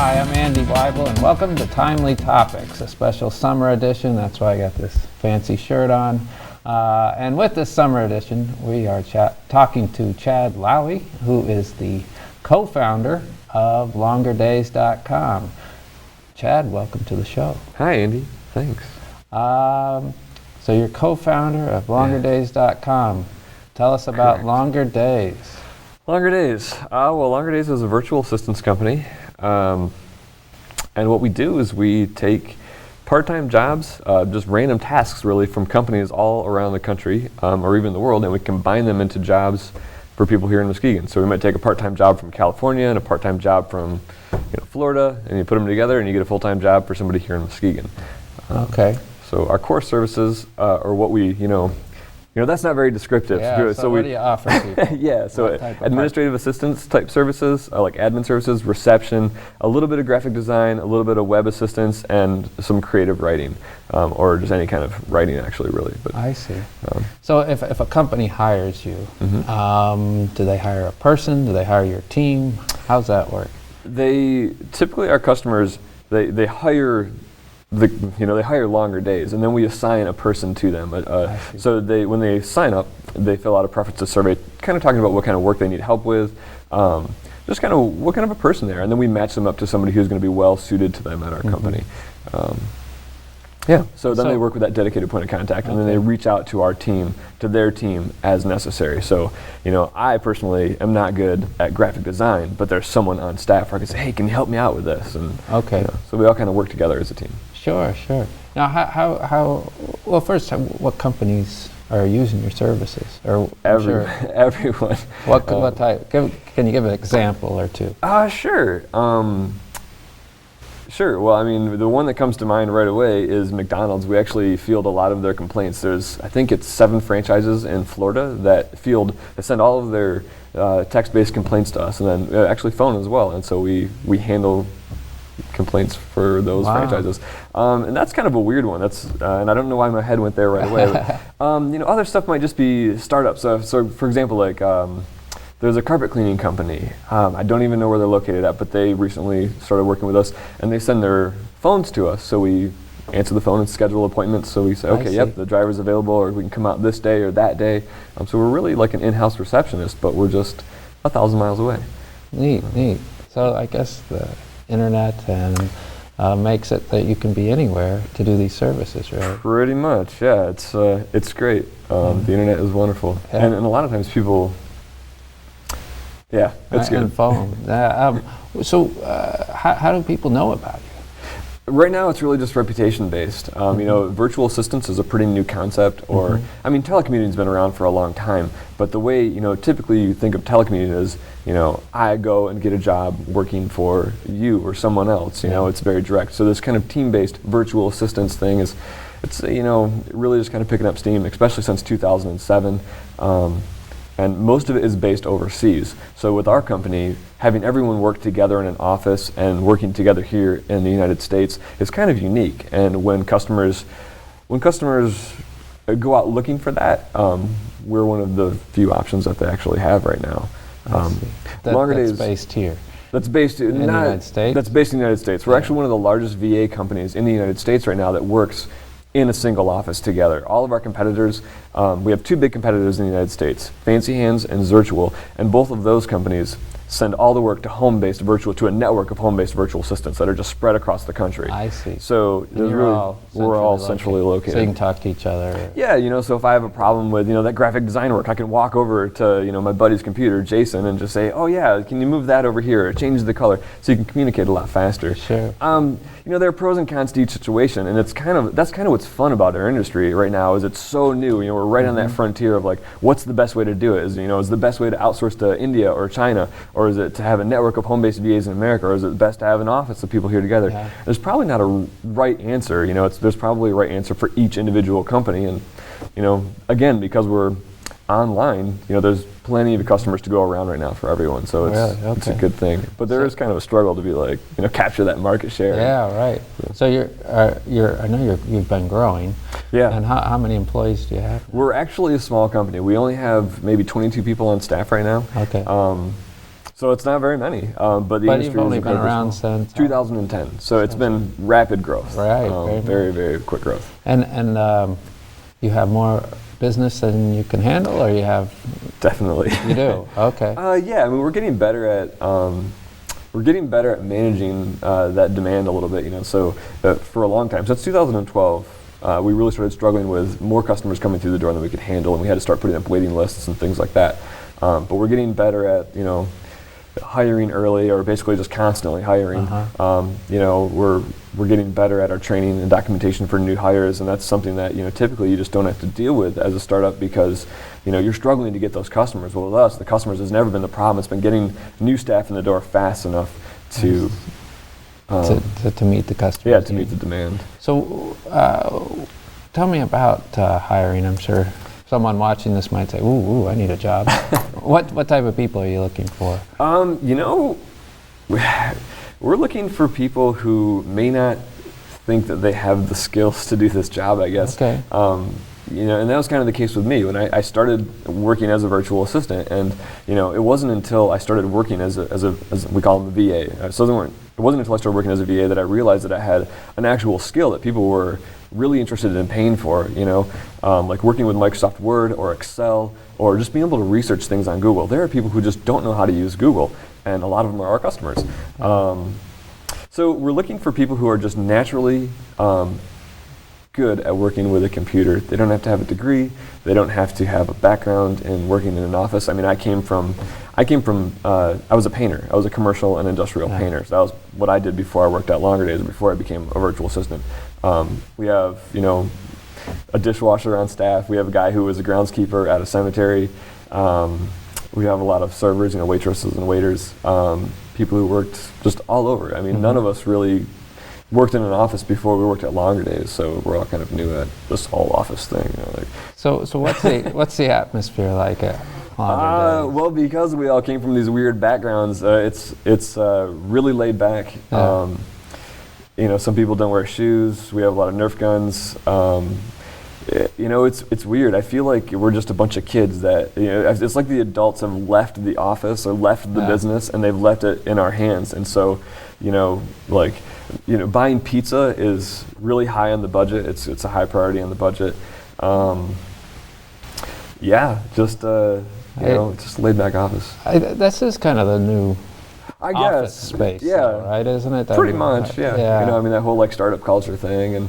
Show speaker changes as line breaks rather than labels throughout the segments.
Hi, I'm Andy Weibel, and welcome to Timely Topics, a special summer edition. That's why I got this fancy shirt on. And with this summer edition, we are talking to Chad Lowie, who is the co-founder of LongerDays.com. Chad, welcome to the show.
Hi, Andy. Thanks.
So you're co-founder of LongerDays.com. Tell us about
Correct.
Longer Days.
Longer Days. Longer Days is a virtual assistance company. And what we do is we take part-time jobs, just random tasks really from companies all around the country or even the world, and we combine them into jobs for people here in Muskegon. So we might take a part-time job from California and a part-time job from Florida, and you put them together and you get a full-time job for somebody here in Muskegon.
Okay.
So our core services are what we, that's not very descriptive.
Yeah, so what do you offer people?
Yeah, so administrative assistance type services, like admin services, reception, a little bit of graphic design, a little bit of web assistance, and some creative writing, or just any kind of writing actually, really. But
I see. So if a company hires you, do they hire a person? Do they hire your team? How's that work?
They typically, our customers, they hire they hire Longer Days, and then we assign a person to them. So when they sign up, they fill out a preferences survey, kind of talking about what kind of work they need help with, just kind of what kind of a person they are, and then we match them up to somebody who's going to be well suited to them at our company. So then they work with that dedicated point of contact, and then they reach out to our team, to their team as necessary. So, I personally am not good at graphic design, but there's someone on staff where I can say, hey, can you help me out with this? And so we all kind of work together as a team.
Sure. Now, first, what companies are using your services? Or
Everyone.
What type? Can you give an example or two?
Sure. Sure. Well, I mean, the one that comes to mind right away is McDonald's. We actually field a lot of their complaints. I think it's 7 franchises in Florida that send all of their text-based complaints to us, and then actually phone as well. And so we handle complaints for those franchises. And that's kind of a weird one. And I don't know why my head went there right away. But, other stuff might just be startups. So for example, like there's a carpet cleaning company. I don't even know where they're located at, but they recently started working with us, and they send their phones to us. So we answer the phone and schedule appointments. So we say, okay, yep, the driver's available, or we can come out this day or that day. So we're really like an in-house receptionist, but we're just 1,000 miles away.
Neat. So I guess the internet and makes it that you can be anywhere to do these services, right?
Pretty much, yeah. It's great. The internet is wonderful, and a lot of times people. Yeah, it's good.
And phone. So how do people know about you?
Right now, it's really just reputation based. Virtual assistance is a pretty new concept, or telecommuting's been around for a long time. But the way typically you think of telecommuting is, I go and get a job working for you or someone else. It's very direct. So this kind of team-based virtual assistance thing it's really just kind of picking up steam, especially since 2007. And most of it is based overseas. So with our company, having everyone work together in an office and working together here in the United States is kind of unique. And when customers go out looking for that, we're one of the few options that they actually have right now.
That's based here.
That's based in the
United States?
That's based in the United States. We're actually one of the largest VA companies in the United States right now that works in a single office together. All of our competitors, we have 2 big competitors in the United States, Fancy Hands and Zirtual, and both of those companies send all the work to to a network of home-based virtual assistants that are just spread across the country.
I see.
So we're all centrally located.
So you can talk to each other.
Yeah, so if I have a problem with that graphic design work, I can walk over to my buddy's computer, Jason, and just say, oh yeah, can you move that over here or change the color, so you can communicate a lot faster.
Sure.
There are pros and cons to each situation, and that's kind of what's fun about our industry right now. Is it's so new. We're right on that frontier of like, what's the best way to do it? Is the best way to outsource to India or China, or is it to have a network of home-based VAs in America, or is it best to have an office of people here together?
Yeah.
There's probably not a right answer. There's probably a right answer for each individual company, and again, because we're online, there's plenty of customers to go around right now for everyone, so it's a good thing. But there is kind of a struggle to be like, capture that market share.
Yeah, right. So I know you've been growing.
Yeah.
And how many employees do you have?
We're actually a small company. We only have maybe 22 people on staff right now.
Okay.
So it's not very many, but the
But
industry
you've only
is
been
incredibly
around
small.
since
2010. So it's been rapid growth.
Right,
Very, very quick growth.
And you have more business than you can handle, or you have?
Definitely.
You do. Okay.
Yeah, I mean, we're getting better at managing that demand a little bit. So for a long time, since 2012, we really started struggling with more customers coming through the door than we could handle, and we had to start putting up waiting lists and things like that. But we're getting better at hiring early, or basically just constantly hiring. We're getting better at our training and documentation for new hires, and that's something that typically you just don't have to deal with as a startup, because you're struggling to get those customers. Well, with us, the customers has never been the problem. It's been getting new staff in the door fast enough to
meet the customer.
Yeah, to meet the demand.
So, tell me about hiring. I'm sure someone watching this might say, "Ooh, I need a job." What type of people are you looking for?
We're looking for people who may not think that they have the skills to do this job, I guess.
Okay.
And that was kind of the case with me when I started working as a virtual assistant, and it wasn't until I started working as we call them a VA. It wasn't until I started working as a VA that I realized that I had an actual skill that people were really interested in paying for. Like working with Microsoft Word or Excel, or just being able to research things on Google. There are people who just don't know how to use Google, and a lot of them are our customers. So we're looking for people who are just naturally good at working with a computer. They don't have to have a degree. They don't have to have a background in working in an office. I mean, I was a painter. I was a commercial and industrial painter. So that was what I did before I worked at Longer Days, before I became a virtual assistant. We have, a dishwasher on staff. We have a guy who was a groundskeeper at a cemetery. We have a lot of servers, waitresses and waiters, people who worked just all over. I mean, none of us really worked in an office before we worked at Longer Days, so we're all kind of new at this whole office thing.
So what's the atmosphere like at Longer Days?
Well, because we all came from these weird backgrounds, it's really laid back.
Yeah.
Some people don't wear shoes. We have a lot of Nerf guns. It's weird. I feel like we're just a bunch of kids that, it's like the adults have left the office or left the business, and they've left it in our hands. And so, buying pizza is really high on the budget. It's a high priority on the budget. Just a laid back office.
This is kind of the new
I
office
guess.
space,
Yeah.
though, right? Isn't it?
Pretty much, yeah. That whole startup culture thing, and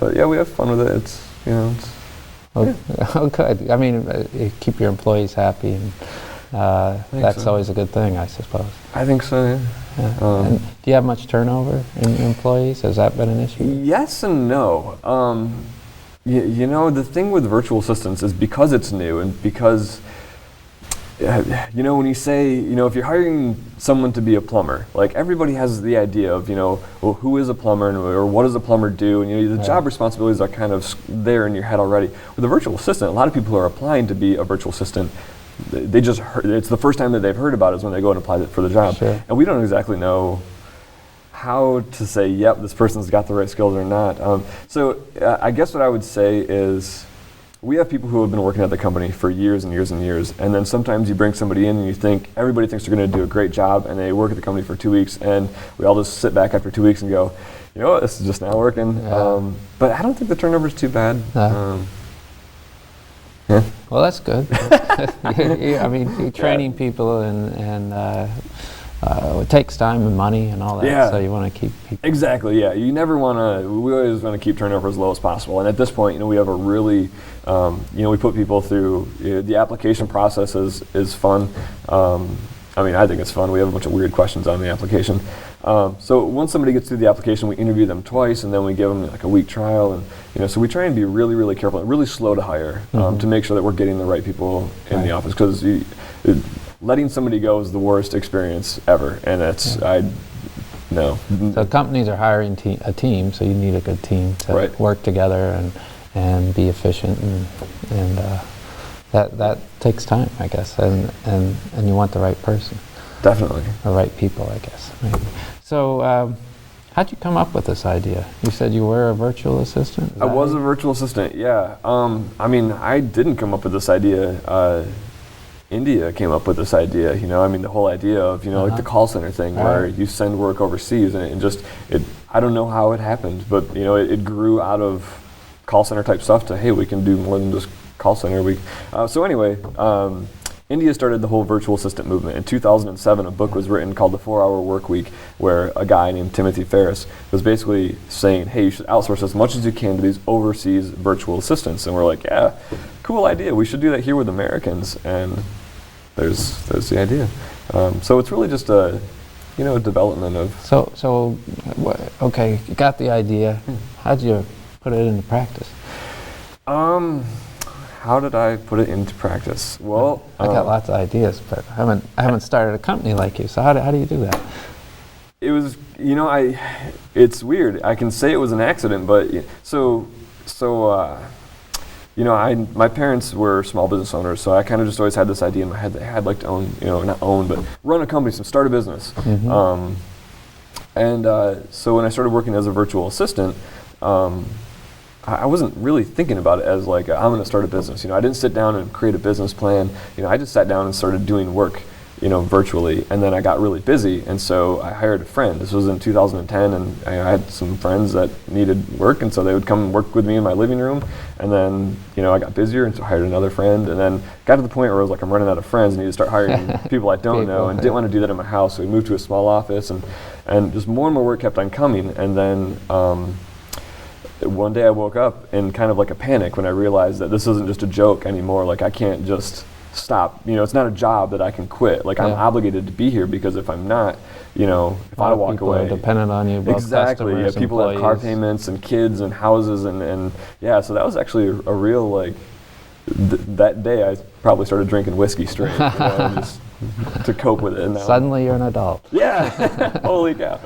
but yeah, we have fun with it.
Oh, good. I mean, you keep your employees happy, and that's always a good thing, I suppose.
I think so, yeah.
And do you have much turnover in employees? Has that been an issue?
Yes and no. The thing with virtual assistants is because it's new, and because when you say, if you're hiring someone to be a plumber, like everybody has the idea of, well, who is a plumber, or what does a plumber do? And the job responsibilities are kind of there in your head already. With a virtual assistant, a lot of people who are applying to be a virtual assistant, they just heard, it's the first time that they've heard about it is when they go and apply for the job.
Sure.
And we don't exactly know how to say, yep, this person's got the right skills or not. So I guess what I would say is, we have people who have been working at the company for years and years and years, and then sometimes you bring somebody in and everybody thinks they're going to do a great job, and they work at the company for 2 weeks, and we all just sit back after 2 weeks and go, this is just not working.
Yeah.
But I don't think the turnover is too bad.
Well, that's good. You're training people, and it takes time and money and all that.
Yeah.
So you want to keep people.
Exactly. Yeah. You never want to. We always want to keep turnover as low as possible. And at this point, we have a really, we put people through. The application process is fun. I think it's fun. We have a bunch of weird questions on the application. So once somebody gets through the application, we interview them twice, and then we give them a week trial. And so we try and be really, really careful and really slow to hire to make sure that we're getting the right people in the office, because letting somebody go is the worst experience ever, and no.
So companies are hiring a team, so you need a good team to work together and be efficient, and that takes time, I guess, and you want the right person.
Definitely.
The right people, I guess. Maybe. So how'd you come up with this idea? You said you were a virtual assistant?
I was a virtual assistant, yeah. I didn't come up with this idea. India came up with this idea, I mean, the whole idea of, like the call center thing where you send work overseas and I don't know how it happened, but, it grew out of call center type stuff to, hey, we can do more than just call center. So anyway, India started the whole virtual assistant movement. In 2007, a book was written called The 4-Hour Work Week, where a guy named Timothy Ferriss was basically saying, hey, you should outsource as much as you can to these overseas virtual assistants. And we're like, yeah, cool idea. We should do that here with Americans. And there's the idea. So it's really just a development of...
Okay, you got the idea. How'd you put it into practice?
How did I put it into practice? Well,
I got lots of ideas, but I haven't started a company like you. So how do you do that?
It was, it's weird. I can say it was an accident, but my parents were small business owners, so I kind of just always had this idea in my head that I'd like to own, not own, but run a company, start a business. So when I started working as a virtual assistant, I wasn't really thinking about it as like, I'm going to start a business. I didn't sit down and create a business plan. I just sat down and started doing work, virtually. And then I got really busy. And so I hired a friend. This was in 2010. And I had some friends that needed work. And so they would come and work with me in my living room. And then, I got busier. And so I hired another friend. And then got to the point where I was like, I'm running out of friends. I need to start hiring people I don't know. And didn't want to do that in my house. So we moved to a small office. And just more and more work kept on coming. And then, one day I woke up in kind of like a panic when I realized that this isn't just a joke anymore. Like I can't just stop. It's not a job that I can quit. Like I'm obligated to be here because if I'm not, if I walk away,
people are dependent on you. Both
exactly. Yeah, people
employees.
have car payments and kids and houses and yeah. So that was actually a real like. That day I probably started drinking whiskey straight, just to cope with it. And
suddenly you're an adult.
Yeah. Holy cow.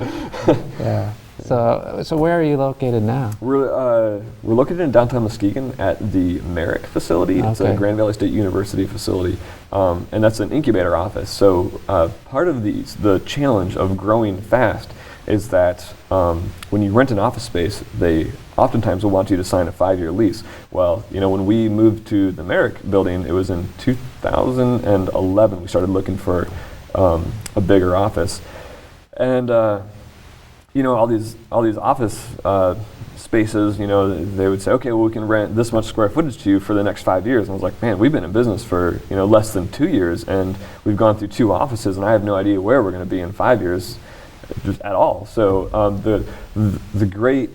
Yeah. So where are you located now?
We're located in downtown Muskegon at the Merrick facility. Okay. It's a Grand Valley State University facility, and that's an incubator office. So part of the challenge of growing fast is that when you rent an office space, they oftentimes will want you to sign a 5-year lease. Well, when we moved to the Merrick building, it was in 2011. We started looking for a bigger office, and all these office spaces, they would say, okay, well, we can rent this much square footage to you for the next 5 years. And I was like, man, we've been in business for less than 2 years, and we've gone through 2 offices, and I have no idea where we're going to be in 5 years, just at all. So the great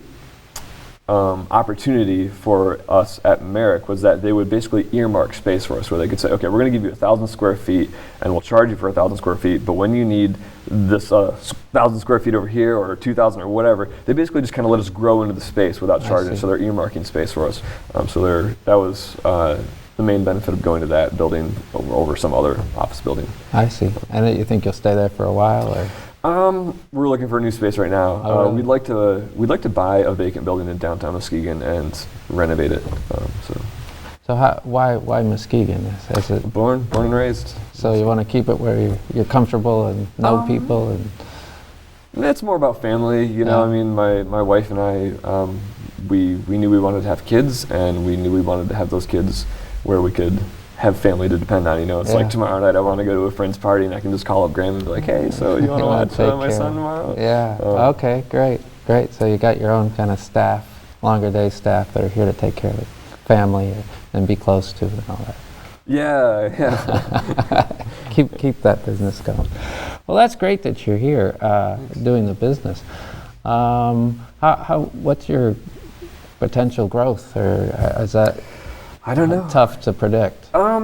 opportunity for us at Merrick was that they would basically earmark space for us, where they could say, okay, we're going to give you 1,000 square feet, and we'll charge you for 1,000 square feet, but when you need this 1,000 square feet over here, or 2,000 or whatever, they basically just kind of let us grow into the space without charging. So they're earmarking space for us. That was the main benefit of going to that building over some other office building.
I see. And you think you'll stay there for a while, or?
We're looking for a new space right now.
Oh, really?
We'd like to buy a vacant building in downtown Muskegon and renovate it.
So why Muskegon? Is it
born and raised?
So you want to keep it where you're comfortable and know people, and
it's more about family. I mean, my wife and I, we knew we wanted to have kids, and we knew we wanted to have those kids where we could have family to depend on. It's like tomorrow night I want to go to a friend's party, and I can just call up Graham and be like, hey, so you want to watch my son tomorrow?
Yeah. Okay. Great. So you got your own kind of staff, longer day staff that are here to take care of the family and be close to and all that.
Yeah.
Keep that business going. Well, that's great that you're here doing the business. What's your potential growth, or is that?
I don't know.
Tough to predict.
I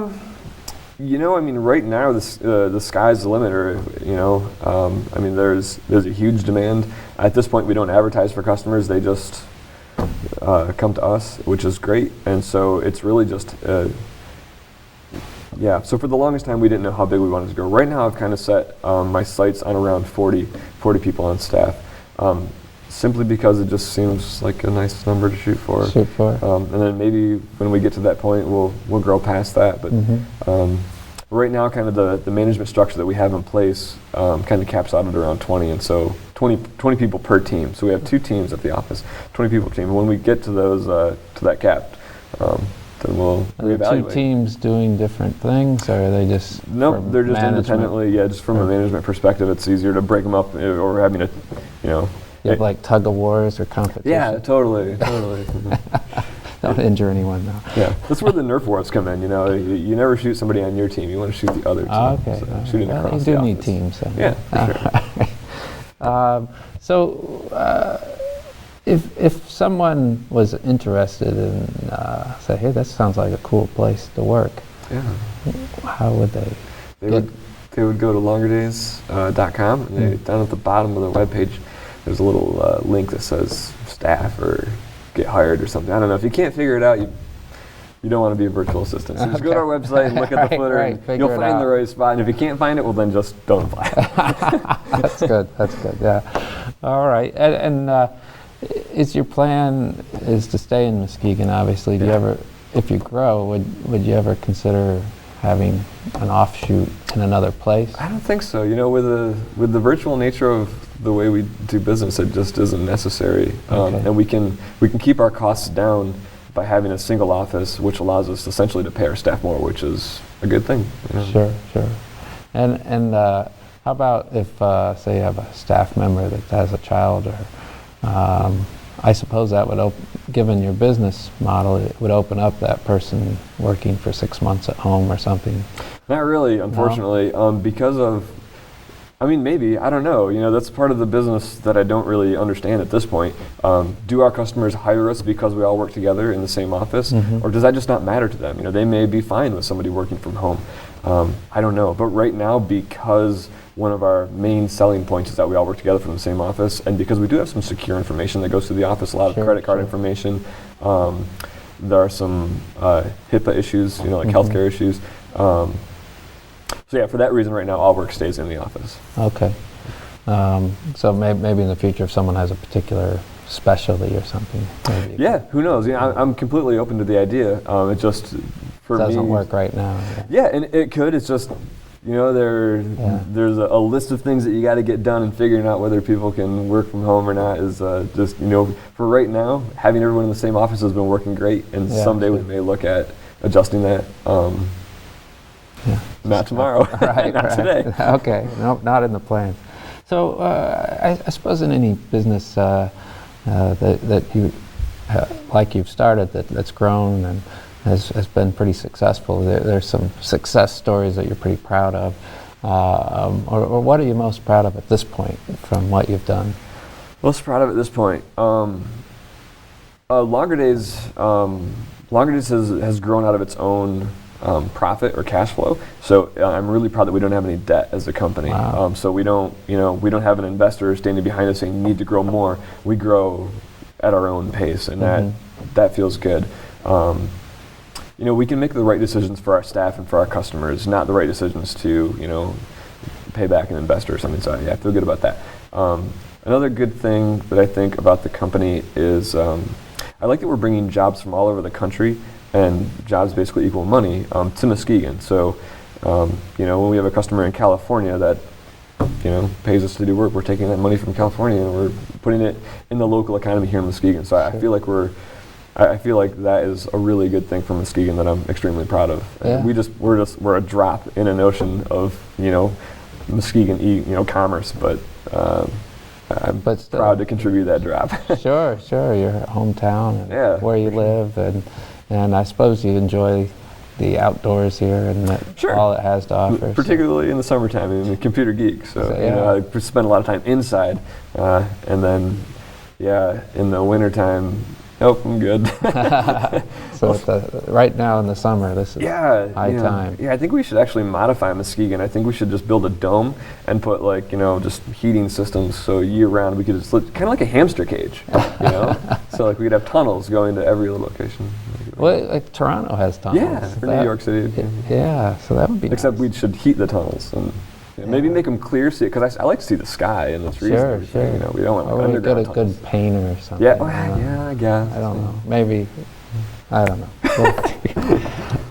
mean, right now the sky's the limit. I mean, there's a huge demand. At this point, we don't advertise for customers; they just come to us, which is great. And so it's really just, So for the longest time, we didn't know how big we wanted to go. Right now, I've kind of set my sights on around 40 people on staff. Simply because it just seems like a nice number to shoot for. And then maybe when we get to that point, we'll grow past that. But right now, kind of the management structure that we have in place kind of caps out at around 20, and so 20 people per team. So we have 2 teams at the office, 20 people team. And when we get to those to that cap, then we'll
Are the
reevaluate.
two teams doing different things, or are they just
Nope,
from
they're just
management?
independently. Yeah, just from a management perspective, it's easier to break them up or having to,
You have like tug of wars or competition?
Yeah, totally.
Don't injure anyone though.
Yeah, that's where the Nerf wars come in. You never shoot somebody on your team. You want to shoot the other team.
Oh, okay.
So shooting
Well,
across
you
the
do need
office.
teams. So.
Yeah, for sure.
If someone was interested in, say, hey, that sounds like a cool place to work,
Yeah.
how would they?
They would go to longerdays.com, and down at the bottom of the webpage, there's a little link that says staff or get hired or something. I don't know. If you can't figure it out, you don't want to be a virtual assistant. So just go to our website and look at the footer, and you'll find the right spot. And if you can't find it, well, then just don't apply.
That's good. Yeah. All right. And is your plan is to stay in Muskegon? Obviously. Do you ever, if you grow, would you ever consider having an offshoot in another place?
I don't think so. With the virtual nature of the way we do business, it just isn't necessary. And we can keep our costs down by having a single office, which allows us essentially to pay our staff more, which is a good thing.
Sure. And how about if, say, you have a staff member that has a child, or I suppose that would, given your business model, it would open up that person working for 6 months at home or something.
Not really, unfortunately, because of, maybe, I don't know. That's part of the business that I don't really understand at this point. Do our customers hire us because we all work together in the same office, or does that just not matter to them? They may be fine with somebody working from home. I don't know, but right now, because one of our main selling points is that we all work together from the same office, and because we do have some secure information that goes to the office, a lot of credit card information. There are some HIPAA issues, like healthcare issues. So yeah, for that reason, right now, all work stays in the office.
Okay. So maybe in the future, if someone has a particular specialty or something. Maybe
Yeah, who knows? I'm completely open to the idea. It just, for me,
doesn't work right now.
Yeah, and it could. It's just, there's a list of things that you got to get done, and figuring out whether people can work from home or not is just, for right now, having everyone in the same office has been working great, and someday we may look at adjusting that. Not tomorrow, not today.
Okay, nope, not in the plan. So I suppose in any business that you, like you've started, that's grown and has been pretty successful, there's some success stories that you're pretty proud of. Or what are you most proud of at this point from what you've done?
Most proud of at this point? Longer Days has grown out of its own profit or cash flow. So I'm really proud that we don't have any debt as a company.
Wow.
So we don't have an investor standing behind us saying you need to grow more. We grow at our own pace, and that feels good. We can make the right decisions for our staff and for our customers, not the right decisions to pay back an investor or something. So yeah, I feel good about that. Another good thing that I think about the company is I like that we're bringing jobs from all over the country, and jobs basically equal money, to Muskegon. So, when we have a customer in California that, pays us to do work, we're taking that money from California and we're putting it in the local economy here in Muskegon. So I feel like that is a really good thing for Muskegon that I'm extremely proud of.
Yeah.
We're a drop in an ocean of, Muskegon, commerce, but I'm proud to contribute that drop.
Sure, your hometown and where you live, and I suppose you enjoy the outdoors here and all it has to offer.
Particularly in the summertime. I'm a computer geek, so I spend a lot of time inside, and then in the wintertime, nope, I'm good.
So right now in the summer, this is high time.
Yeah, I think we should actually modify Muskegon. I think we should just build a dome and put just heating systems, so year round we could just kind of like a hamster cage, So we could have tunnels going to every location.
Well, like Toronto has tunnels.
Yeah, for New York City.
Yeah, so that would be
Except
nice.
we should heat the tunnels and maybe make them clear, because I like to see the sky and the trees.
Sure.
We don't want underground
get a
tunnels.
good painter or something.
Yeah, I guess.
I don't know. Maybe, I don't know.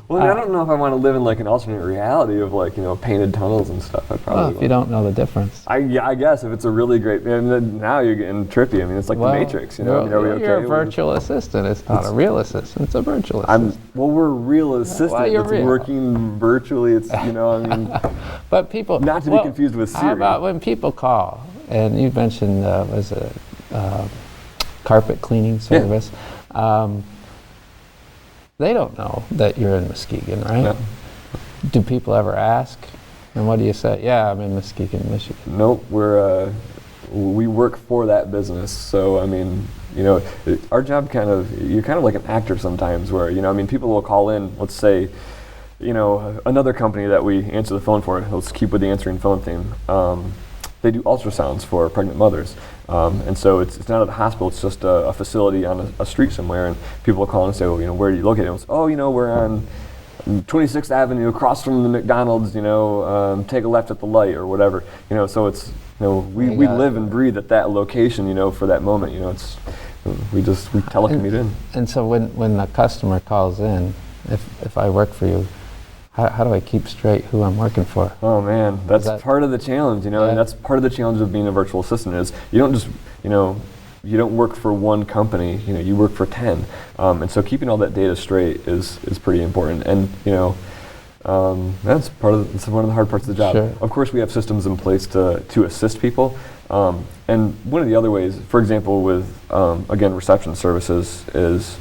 Well, I don't know if I want to live in like an alternate reality of like, painted tunnels and stuff. I probably
Well, if you don't know the difference.
I guess if it's a really great, and then now you're getting trippy. I mean, it's like the Matrix,
You're,
Are we
you're
okay?
a virtual assistant. It's not a real assistant. It's a virtual assistant.
Well, we're a real assistant
you're
that's
real.
working virtually. It's, I mean,
But people,
not to be confused with Siri.
How about when people call, and you mentioned was a carpet cleaning service. They don't know that you're in Muskegon, right?
No.
Do people ever ask? And what do you say? Yeah, I'm in Muskegon, Michigan.
Nope, we work for that business. So, I mean, our job you're kind of like an actor sometimes where, I mean, people will call in, let's say, another company that we answer the phone for, let's keep with the answering phone theme. They do ultrasounds for pregnant mothers. And so it's not at a hospital, it's just a facility on a street somewhere, and people will call and say, well, where are you located? And it's, we're on 26th Avenue across from the McDonald's, take a left at the light or whatever. So it's, we live and breathe at that location, for that moment. It's, we telecommute in.
And so when a customer calls in, if I work for you, how do I keep straight who I'm working for?
Oh man, that's part of the challenge, and that's part of the challenge of being a virtual assistant is you don't just, you don't work for one company, you work for 10. And so keeping all that data straight is pretty important. And, that's one of the hard parts of the job.
Sure.
Of course, we have systems in place to assist people. And one of the other ways, for example, with, again, reception services is,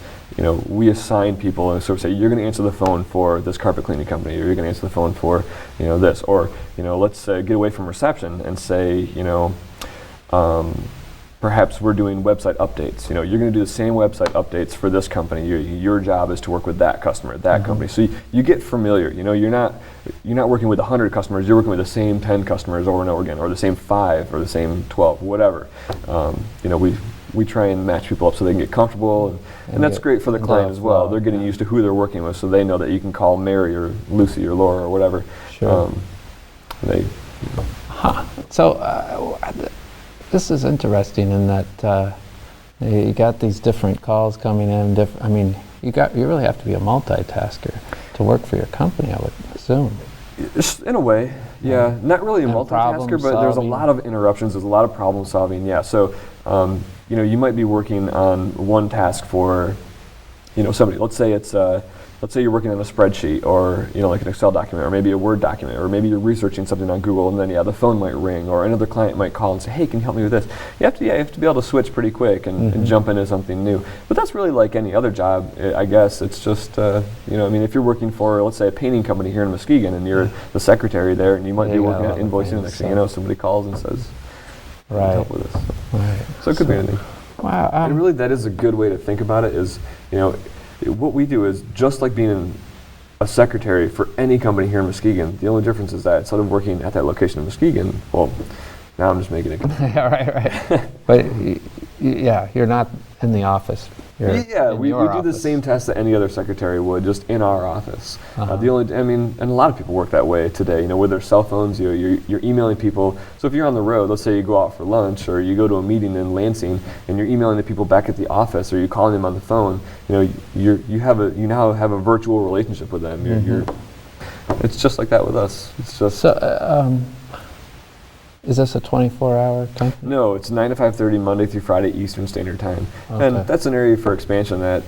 we assign people and sort of say, you're going to answer the phone for this carpet cleaning company, or you're going to answer the phone for, this, or, let's get away from reception and say, perhaps we're doing website updates. You're going to do the same website updates for this company. Your job is to work with that customer, that company. So you get familiar. You're not working with 100 customers. You're working with the same 10 customers over and over again, or the same 5, or the same 12, whatever. We try and match people up so they can get comfortable, and that's great for the client as well. They're getting used to who they're working with, so they know that you can call Mary or Lucy or Laura or whatever.
Sure. So this is interesting in that you got these different calls coming in. You really have to be a multitasker to work for your company, I would assume.
In a way, yeah. Not really a multitasker, but there's a lot of interruptions. There's a lot of problem solving. Yeah. So, you might be working on one task for, somebody. Let's say you're working on a spreadsheet, or like an Excel document, or maybe a Word document, or maybe you're researching something on Google, and then the phone might ring, or another client might call and say, hey, can you help me with this? You have to be able to switch pretty quick and jump into something new. But that's really like any other job, I guess. It's just if you're working for, let's say, a painting company here in Muskegon, and you're the secretary there, and you might be working on invoicing, and next thing you know, somebody calls and says,
right,
help with this.
Right.
So it could be anything.
Wow.
And really, that is a good way to think about it. Is what we do is just like being a secretary for any company here in Muskegon. The only difference is that instead of working at that location in Muskegon, well, now I'm just making it.
Yeah, right. But you're not in the office.
We do the same tasks that any other secretary would, just in our office. And a lot of people work that way today. With their cell phones, you're emailing people. So if you're on the road, let's say you go out for lunch, or you go to a meeting in Lansing, and you're emailing the people back at the office, or you're calling them on the phone. You now have a virtual relationship with them. It's just like that with us. It's just.
So, is this a 24-hour company?
No, it's 9 to 5:30 Monday through Friday Eastern Standard Time,
Okay.
and that's an area for expansion that,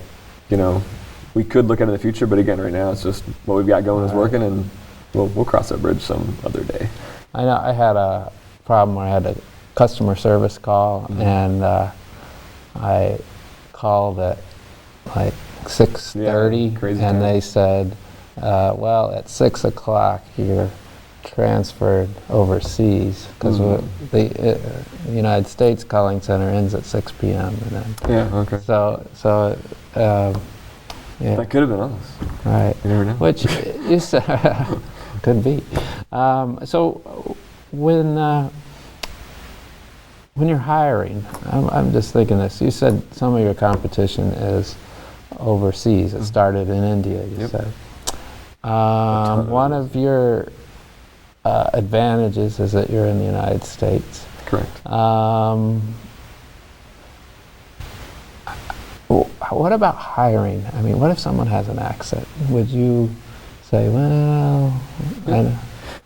we could look at in the future. But again, right now it's just what we've got going is working, and we'll cross that bridge some other day.
I know I had a problem where I had a customer service call, and I called at like 6:30,
crazy
and
time.
they said, at 6 o'clock you're transferred overseas, because the United States calling center ends at 6 p.m. and then
okay.
So
That could have been us.
Right.
You never know.
Which you said could be. So when you're hiring, I'm just thinking this. You said some of your competition is overseas. It started in India. You said. One of your advantages is that you're in the United States.
Correct.
What about hiring? What if someone has an accent? Would you say, well,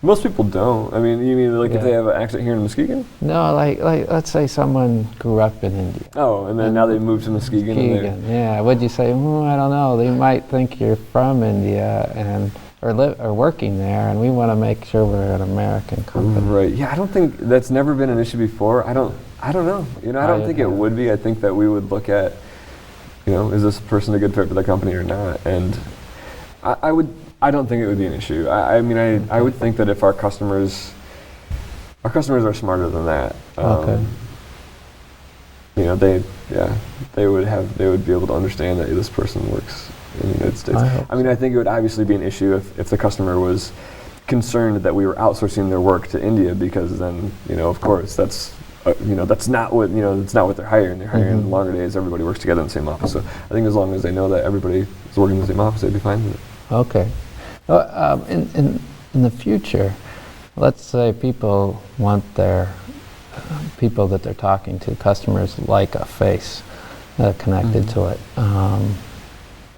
Most people don't. I mean, you mean like if they have an accent here in Muskegon?
no, like let's say someone grew up in India.
Oh, and then now they moved to Muskegon.
Muskegon, yeah. Would you say, I don't know, they might think you're from India or working there, and we want to make sure we're an American company.
Right. Yeah, I don't think that's never been an issue before. I don't know. I don't think it would be. I think that we would look at, is this person a good fit for the company or not? And I don't think it would be an issue. I mean, I would think that if our customers are smarter than that.
Okay.
They would be able to understand that this person works in the United States. I think it would obviously be an issue if the customer was concerned that we were outsourcing their work to India, because then, of course, that's not what they're hiring. They're hiring longer days. Everybody works together in the same office. So I think as long as they know that everybody is working in the same office, they'd be fine with it.
Okay. Well, in the future, let's say people want their people that they're talking to, customers, like a face connected to it.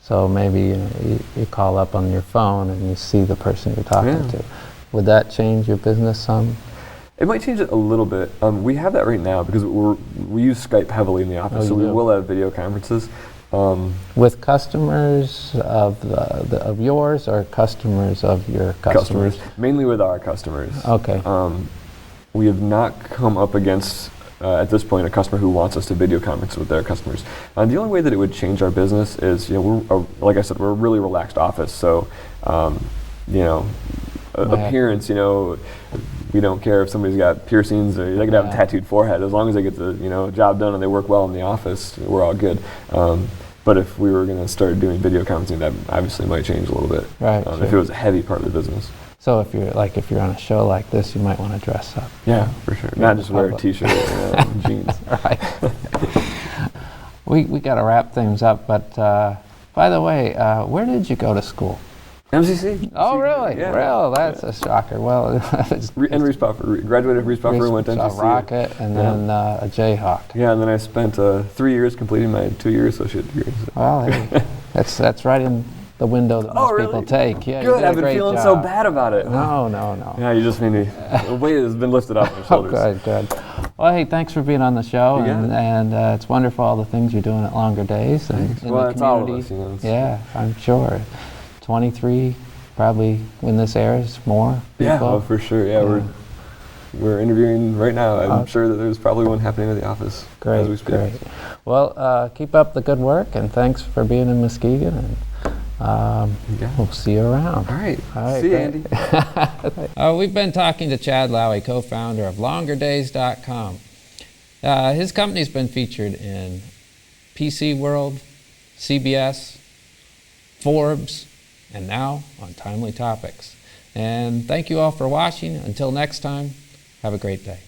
So maybe you call up on your phone and you see the person you're talking to. Would that change your business some?
It might change it a little bit. We have that right now because we use Skype heavily in the office, so we will have video conferences.
With customers of yours or customers of your customers?
Mainly with our customers.
Okay.
We have not come up against, at this point, a customer who wants us to video conference with their customers. The only way that it would change our business is, like I said, we're a really relaxed office, so, appearance, we don't care if somebody's got piercings or they could have a tattooed forehead. As long as they get the job done and they work well in the office, we're all good. But if we were going to start doing video conferencing, that obviously might change a little bit.
Right.
If it was a heavy part of the business.
So if you're on a show like this, you might want to dress up.
Yeah, for sure. Not just wear a t-shirt and jeans.
Right. We got to wrap things up, but by the way, where did you go to school?
MCC.
Oh, really?
Yeah.
Well, that's a shocker. Well,
and Reese Puffer. Graduated from Reese Puffer and went to MCC.
A Rocket and then a Jayhawk.
Yeah, and then I spent 3 years completing my 2-year associate degree. So.
Well, hey, that's right in the window that most people take. Yeah,
good. I've been feeling so bad about it.
No.
Yeah, you just made me. The weight has been lifted off my shoulders.
Good. Well, hey, thanks for being on the show, and it's wonderful all the things you're doing at Longer Days. And in
well,
the
it's
community.
all of us,
Yeah, I'm sure. 23, probably when this airs, more people.
Yeah, well, for sure. Yeah, we're interviewing right now. I'm sure that there's probably one happening at the office as we speak.
Great. Well, keep up the good work, and thanks for being in Muskegon. And we'll see you around.
All right. See you, Andy.
We've been talking to Chad Lowie, co-founder of LongerDays.com. His company's been featured in PC World, CBS, Forbes, and now on Timely Topics. And thank you all for watching. Until next time, have a great day.